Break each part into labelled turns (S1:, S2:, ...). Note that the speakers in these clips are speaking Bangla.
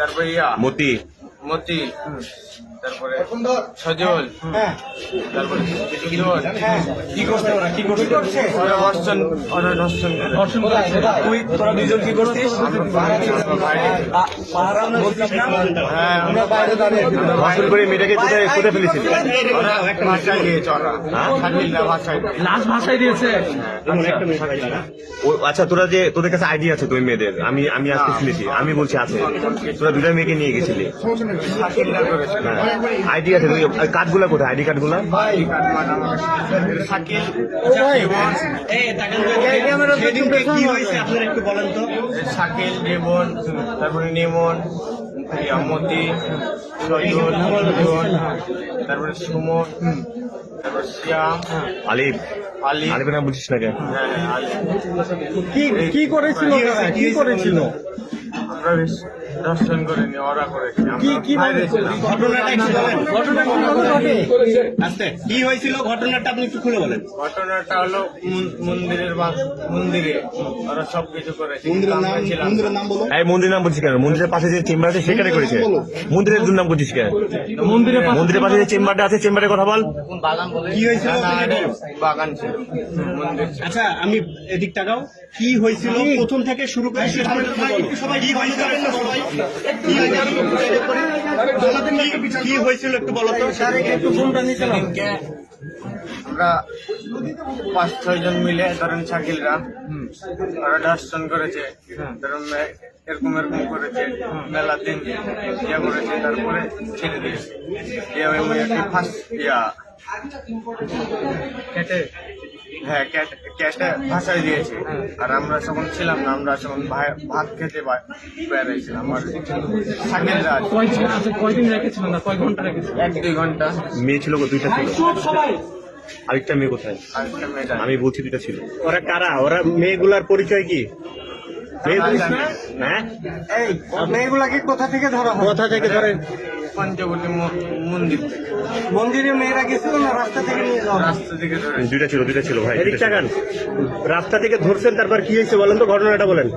S1: তারপরে
S2: মতি,
S1: মতি, তারপরে সজল, তারপরে সুজন।
S3: কি করছে ওরা? কি করছে?
S1: ওরা ধর্ষণ করে।
S3: তুই তোরা দুজন কি করছিস?
S1: হ্যাঁ, আমরা
S3: বাইরে দাঁড়িয়ে
S2: ধর্ষণ করে মেয়েটাকে কোথায় কোথায় ফেলেছিল?
S1: ওরা ভাষায় দিয়েছে, ওরা শাকিলরা ভাষায় দিয়েছে।
S3: লাশ ভাষায় দিয়েছে।
S2: আচ্ছা, তোরা যে তোদের কাছে আইডি আছে তো ওই মেয়েদের? আমি আজকে শুনেছি, আমি বলছি আছে। তোরা দুটা মেয়েকে নিয়ে গেছিলি?
S1: শাকিলরা করেছে।
S2: আইডি আছে, কার্ডগুলা কোথায়? আইডি কার্ডগুলা?
S1: শাকিল,
S3: কি হয়েছে আপনারা একটু বলেন তো।
S1: শাকিল, জীবন, তারপরে নিমন, মতি, সজল, সুজন, তারপরে সুমন, তারপরে শ্যাম,
S2: আলিফ।
S1: আলী।
S2: আলিফের নাম বলছিস না কেন?
S1: হ্যাঁ, আলী।
S3: কি করেছিল? কি করেছিল?
S1: আমরা বেশ দর্শন করিনি, ওরা করেছে। বাইরে ছিলাম।
S3: কি হয়েছিল ঘটনাটা আপনি একটু খুলে বলেন।
S1: ঘটনাটা হলো মন্দিরে ওরা সবকিছু করেছে। আমরা ছিলাম না।
S2: এই মন্দিরের নাম বলছিস কেন? মন্দিরের পাশে যে চেম্বার আছে সেখানে করেছে। মন্দিরের নাম বলছিস কেন? মন্দিরের পাশে যে চেম্বারটা আছে, চেম্বারের কথা বল।
S3: কি হয়েছিল?
S1: বাগান ছিল, মন্দির ছিল।
S3: আচ্ছা, আমি এদিক তাকাও। কি হয়েছিল প্রথম থেকে শুরু করে শেষ পর্যন্ত বলো। কি হয়েছিল কি হয়েছিল একটু বলো তো।
S1: সেদিনকে আমরা 5-6 জন মিলে, ধরেন শাকিলরা, ওরা দর্শন করেছে, ধরুন এরকম করেছে, মেলা দিন ইয়ে করেছে, তারপরে ছেড়ে দিয়েছে। ফার্স্ট হ্যাঁ, ক্যাটে ভাষায় দিয়েছে। আর আমরা যখন ছিলাম না, আমরা যখন ভাত খেতে বেড়াইছিলাম। আমার শাকিলরা
S3: কয়দিন রেখেছিল না? কয় ঘন্টা রেখেছিল?
S1: 1-2 ঘন্টা।
S2: মেয়ে ছিল দুইটা ছিল। আরেকটা মেয়ে কোথায়?
S1: আরেকটা মেয়েটা
S2: আমি বলছি দুইটা ছিল।
S3: ওরা কারা? ওরা মেয়েগুলার পরিচয় কি?
S2: হ্যাঁ,
S1: এই মেয়েগুলাকে কোথা থেকে ধরা হয়?
S3: কোথা থেকে ধরেন?
S1: পঞ্চবটি মন্দির থেকে।
S3: মন্দিরে মেয়েরা গেছিল না রাস্তা থেকে নিয়ে যাওয়া?
S1: রাস্তা থেকে ধরে।
S2: দুইটা ছিল ভাই।
S3: এদিক তাকান। রাস্তা থেকে ধরছেন, তারপর কি হয়েছে বলেন তো, ঘটনাটা বলেন।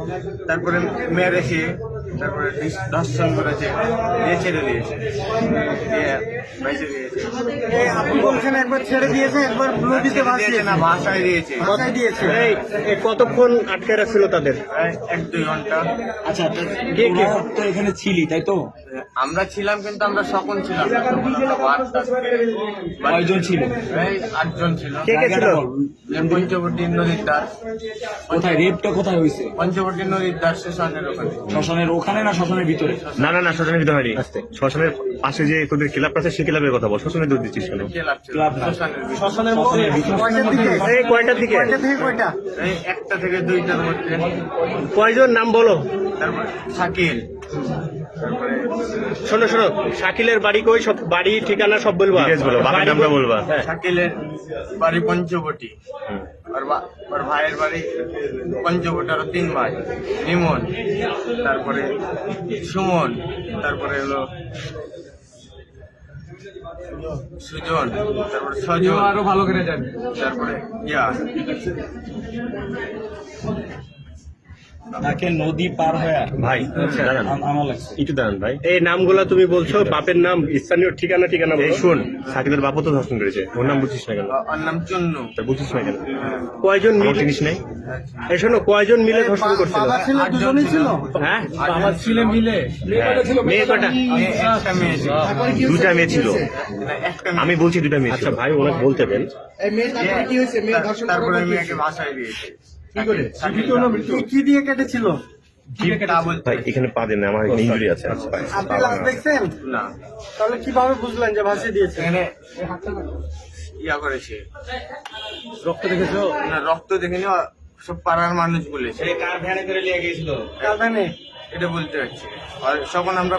S1: তারপরে মেরেছে, তারপরে দর্শন করেছে, দিয়ে ছেড়ে দিয়েছে, দিয়ে বেঁচে দিয়েছে।
S3: আপনি বলছেন একবার ছেড়ে দিয়েছে, একবার নদীতে
S1: দিয়েছে না, ভাষায় দিয়েছে।
S3: ভাষায় দিয়েছে। এই কতক্ষণ আটকে রাখছিল তাদের?
S1: 1-2 ঘন্টা।
S3: আচ্ছা, কে তো এখানে ছিলি, তাই তো?
S1: আমরা ছিলাম, কিন্তু আমরা সকল ছিলাম না।
S3: কয়জন ছিল?
S1: 8 জন ছিল।
S3: কে কে ছিল?
S1: পঞ্চবটি নদীর ধার।
S3: কোথায় রেপটা কোথায় হয়েছে?
S1: পঞ্চবটি নদীর ধার, শ্মশানের ওখানে।
S3: শ্মশানের ওখানে না শ্মশানের ভিতরে?
S2: না, শ্মশানের ভিতরে হয়নি। শ্মশানের পাশে যে তোদের ক্লাব আছে, সেই ক্লাবের কথা বল। শ্মশানে দৌড় দিচ্ছিস কেন?
S1: ক্লাব ছিল,
S3: ক্লাব না।
S1: শ্মশানের
S3: এই কয়টার দিকে?
S1: 1টা থেকে 2টার মধ্যে।
S3: কয়জন নাম বলো?
S1: তারপরে শাকিল,
S3: শোনো শাকিলের বাড়ি কই? সব বাড়ি ঠিকানা সব বলবা?
S2: ডিটেইলস বলো, বাবার নামটা বলবা।
S1: শাকিলের বাড়ি পঞ্চবটি, ওর ভাইয়ের বাড়ি পঞ্চবটি, আর 3 ভাই। নিমন, তারপরে সুমন, তারপরে হলো সুজন, তারপরে সজল,
S3: আরো ভালো করে জানি।
S1: তারপরে
S3: তাকে নদী পার হয়ে
S2: ভাই দাঁড়ান,
S3: আমার লাগছে।
S2: একটু দাঁড়ান ভাই।
S3: এই নামগুলা তুমি বলছো, বাপের নাম, স্থানীয় ঠিকানা
S2: এই
S3: বলো।
S2: শোন, শাকিলের বাপও তো ধর্ষণ করেছে, ওর নাম বুঝছিস না কেন?
S1: ওর নাম চুন্নু।
S2: তা বুঝছিস না কেন?
S3: কয়জন
S2: আমার
S3: মিলে?
S2: জিনিস নেই।
S3: এই শোনো, কয়জন মিলে ধর্ষণ করছিল?
S1: দুজনই ছিল।
S3: হ্যাঁ,
S1: বাবা ছেলে মিলে।
S3: মেয়ে কটা?
S1: একটা মেয়ে ছিল।
S2: দুটা মেয়ে ছিল।
S1: একটা
S2: আমি বলছি দুটা মেয়ে ছিল।
S3: আচ্ছা ভাই, ওনাকে বলতে দেন।
S1: তারপরে মেয়েকে ভাষায় দিয়েছে।
S3: কি দিয়ে কেটেছিল?
S2: ভাই এখানে পা দেন না, আমার এখানে ইনজুরি আছে।
S3: আপনি লাশ দেখছেন?
S1: না,
S3: তাহলে কিভাবে বুঝলেন যে ভাসিয়ে দিয়েছে?
S1: এখানে করেছে।
S3: রক্ত দেখেছো?
S1: না, রক্ত দেখিনি, সব পাড়ার মানুষ বলেছে।
S3: কার ভ্যানে করে নিয়ে গিয়েছিল? কার ভ্যানে?
S1: এটা বলতে পারছি। আর যখন আমরা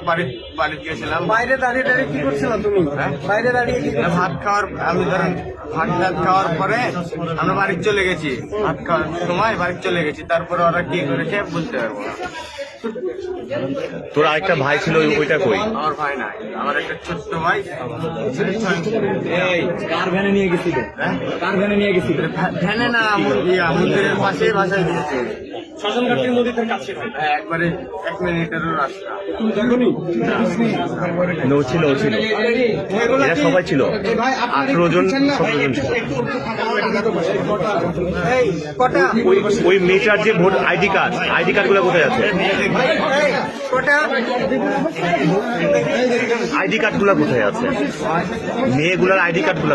S1: বাড়ি গিয়েছিলাম,
S3: বাইরে দাঁড়িয়ে কি করছিল তুমি? বাইরে দাঁড়িয়ে কি?
S1: ভাত খাওয়ার, আমি ধরেন ভাত খাওয়ার পরে আমরা বাড়ি চলে গেছি। ভাত খাওয়ার সময় বাড়ি চলে গেছি, তারপরে ওরা কি করেছে বলতে পারবো না।
S2: তোর আরেকটা ভাই ছিল, ওইটা কই?
S1: আমার ভাই নাই, আমার একটা ছোট্ট ভাই।
S3: কার ভ্যানে নিয়ে গেছিল? কার ভ্যানে নিয়ে গেছিল?
S1: ভ্যানে না, মন্দিরের পাশে ভাষায় দিয়েছে।
S3: শ্মশানঘাটটি নদীর কাছে ভাই।
S1: হ্যাঁ, একবারে 1 মিনিটেরও রাস্তা।
S2: ও ছিল এরা সবাই ছিল 18 জন 17 জন ছিল। ওই মেয়েটার যে ভোট আইডি কার্ড গুলো কোথায় আছে? আইডি কার্ড গুলো কোথায় আছে? মেয়েগুলার আইডি কার্ড গুলো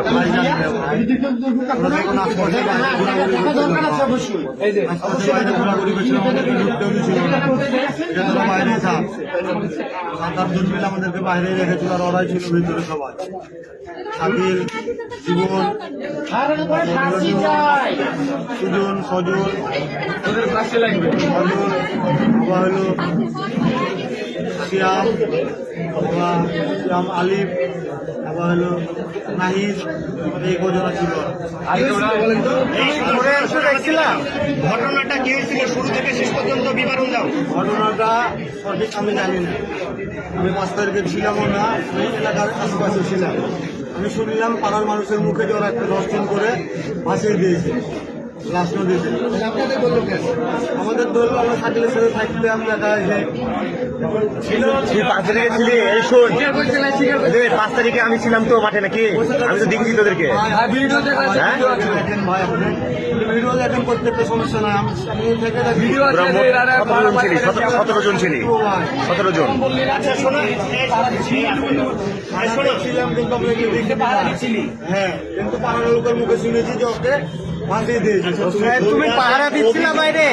S4: আমাদেরকে বাইরে রেখেছিল আর ওরাই ছিল ভিতরে সবাই। শাকিল, জীবন, সুজন, সজল, বাবা হলো শ্যাম, বাবা শ্যাম আলিফ, বাবা হলো নাহিদ, এই কজনা ছিল।
S3: ঘটনাটা কি হয়েছিল শুরু থেকে শেষ পর্যন্ত বিবরণ দাও।
S4: ঘটনাটা সঠিক আমি জানি না, আমি 5 তারিখে ছিলামও না, আমি এলাকার আশেপাশে ছিলাম। আমি শুনলাম পাড়ার মানুষের মুখে যে ওরা একটা দর্শন করে ভাসিয়ে দিয়েছে লাশ নদীতে। আমাদের দল আমরা সাইকেলের সাথে থাকতে আমি দেখা যায়
S2: 5 তারিখে ছিলি? এই শোন, 5 তারিখে আমি ছিলাম তো মাঠে নাকি? আমি তো দেখেছি তোদেরকে।
S4: ভিডিও দেখেন, প্রত্যেকটা সমস্যা নাই। আমি থেকে ভিডিও
S2: 17 জন ছিলি? 17 জন ছিলি? 17 জন।
S3: আচ্ছা শোনো,
S4: ছিলাম কিন্তু আমরা কেউ দেখতে পারিনি। হ্যাঁ, কিন্তু পাড়ার লোকের মুখে শুনেছি যে ওকে ফাঁসিয়ে দিয়েছে।
S3: তুমি পাহারা দিচ্ছিল বাইরে?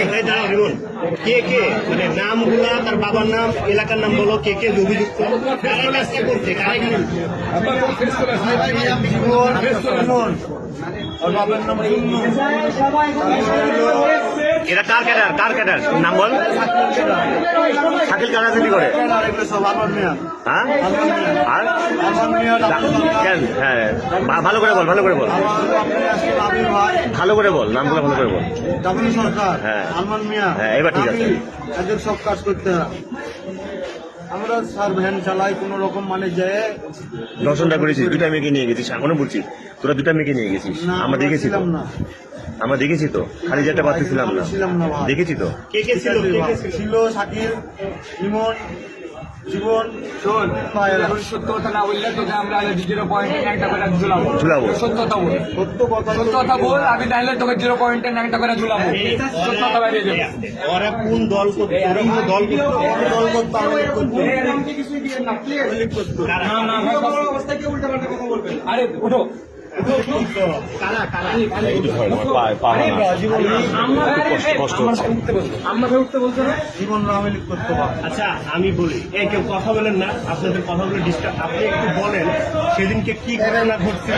S3: কে কে মানে নামগুলা, তার বাবার নাম, এলাকার নাম বলো, কে কে অভিযুক্ত, কারা কাজটা করছে, কারা এখানে?
S4: ওর বাবার নাম ইন্নু।
S2: এরা কার ক্যাডার নাম বল? শাকিল কারা চুরি করে?
S4: সব আমার মেয়া,
S2: হ্যাঁ? আর
S4: আমার মেয়া
S2: কেন? হ্যাঁ, ভালো করে বল।
S4: আমার মেয়া আবির ভাই,
S2: ভালো করে বল, নামগুলো ভালো করে বল।
S4: ডাবলি সরকার,
S2: হ্যাঁ।
S4: আলমান মিয়া,
S2: হ্যাঁ, এবার ঠিক আছে।
S4: এদের সব কাজ করতে হয়। আমরা স্যার ভ্যান চালাই কোন রকম, মানে যে
S2: দর্শনটা করেছিস, 2টা মেয়েকে নিয়ে গেছিস, এখনো বলছি তোরা 2টা মেয়েকে নিয়ে গেছিস।
S4: না,
S2: আমরা দেখেছি তো,
S4: ছিলাম না,
S2: আমরা দেখেছি তো, খালি যেটা পাচ্ছি ছিলাম না,
S4: ছিলাম না ভাই।
S2: দেখেছি তো।
S3: কে কে ছিল? কে কে ছিল?
S4: ছিল শাকিল, ইমন, জীবন,
S5: শোন,
S4: পায়েল।
S5: এখন সত্য কথা না বললে তোকে আমরা 0 পয়েন্টে একটা করে ঝুলাবো।
S2: ঝুলাবো।
S5: সত্য কথা বল,
S4: সত্য কথা
S5: সত্য কথা বল। আমি তাহলে তোকে 0 পয়েন্টে একটা করে ঝুলাবো। সত্য কথা বাইরে যাবে।
S3: ওরা কোন দল করতো? ওরা কোনো দল করতো?
S4: দল করতো, আমি করতো।
S3: কারা?
S5: আরে উঠো।
S3: কারা কারা?
S4: জীবন রামেলিক করতো ভাই।
S3: আচ্ছা আমি বলি, এই কেউ কথা বলেন না, আপনাদের কথাগুলো ডিস্টার্ব। আপনি একটু বলেন সেদিনকে কি ঘটনা ঘটছিল।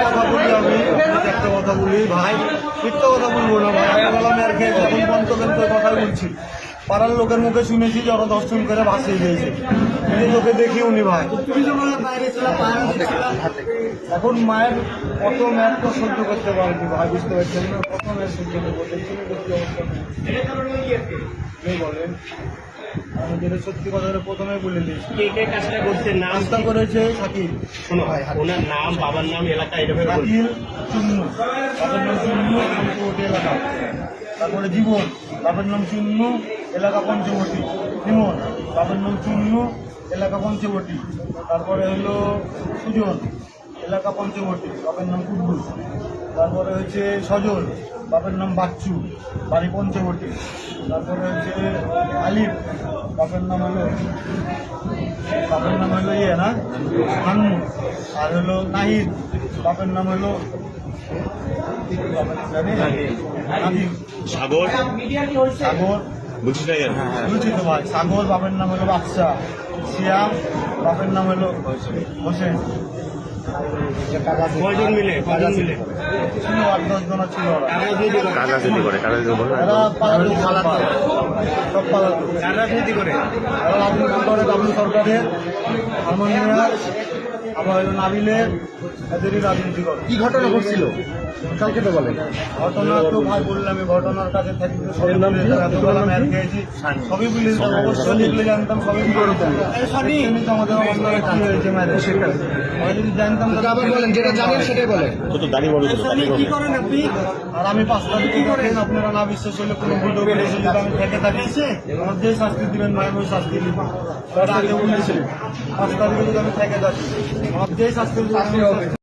S4: কথা বলি আমি, আপনাকে একটা কথা বলি ভাই, মিথ্যা কথা বলবো না ভাই। আমি বললাম আর খেয়ে যখন পর্যন্ত কথাই বলছি, পাড়ার লোকের মুখে শুনেছি যে ওরা দর্শন করে ভাসিয়ে দিয়েছে, নিজে চোখে দেখিও নি ভাই। এখন মায়ের কত ম্যাচ তো সহ্য করতে পারবি ভাই, বুঝতে পারছেন না? কত ম্যাচ সহ্য করবো, দেখছি অবস্থা নেই বলেন। আমি যেটা সত্যি কথা প্রথমে বলে দিয়েছি।
S3: কে কে কাজটা করছে, নাম
S4: নাস্তা করেছে শাকিল,
S3: শোনো, ওনার নাম, বাবার নাম, এলাকা এরকম বলুন।
S4: শাকিল চুন্নু, বাবার নাম চুন্নু, পঞ্চবটি এলাকা। তারপরে জীবন, বাবার নাম চুন্নু, এলাকা পঞ্চবটি। ইমন, বাবার নাম চুন্নু, এলাকা পঞ্চবটি। তারপরে হলো সুজন, এলাকা পঞ্চবটি, বাবার নাম কুদ্দুস। তারপরে হচ্ছে সজল, বাবার নাম বাচ্চু, বাড়ি পঞ্চবটি। তারপরে হচ্ছে আলিফ, বাবার নাম হলো ইয়ে না হান্নু। আর হলো নাহিদ, বাবার নাম হলো নাহিদ।
S2: সাগর
S4: সাগর
S2: বলছিস না?
S4: বলছি তো ভাই, সাগর বাবার নাম হলো বাদশা। সিয়াম, বাবার নাম হলো হোসেন।
S3: কয়জন মিলে? কয়জন মিলে?
S4: ছিল 8-10 জন ছিল ওরা।
S2: কার রাজনীতি করে? কার রাজনীতি বল না?
S4: এরা পালাতো, সব পালাতো।
S3: কার রাজনীতি করে?
S4: এরা রাজনীতি করে ডাবলু সরকারের, আলমান মিয়ার, আবার হলো নাবিলের এদেরই রাজনীতি করে।
S3: কি ঘটনা ঘটছিল কালকে তো বলেন।
S4: ঘটনা তো ভাই বললাম, এই ঘটনার কাছে থাকি তো সবই বলে দিতাম, এতবেলা ম্যাচ খেয়েছি সবই বলে দিতাম, অবশ্যই লিখলে জানতাম সবই বলে দিতাম। এমনি তো আমাদের অবস্থাটা কি হয়েছে ম্যাচে সেটা আমি যদি জানতাম তো
S3: আবার বলেন, যেটা জানেন সেটাই বলেন।
S2: তো দাঁড়িয়ে বলো তো, দাঁড়িয়ে বলো।
S4: আর আমি 5 তারিখে করেন, আপনারা না বিশ্বাস হলে কোনো ভিডিও করেছে যদি আমি থেকে থাকি আমার যে শাস্তি দিবেন ভাই আমি ওই শাস্তি দিব। আগে বলেছিলেন 5 তারিখে যদি আমি থেকে থাকি আমার যে শাস্তি দিবেন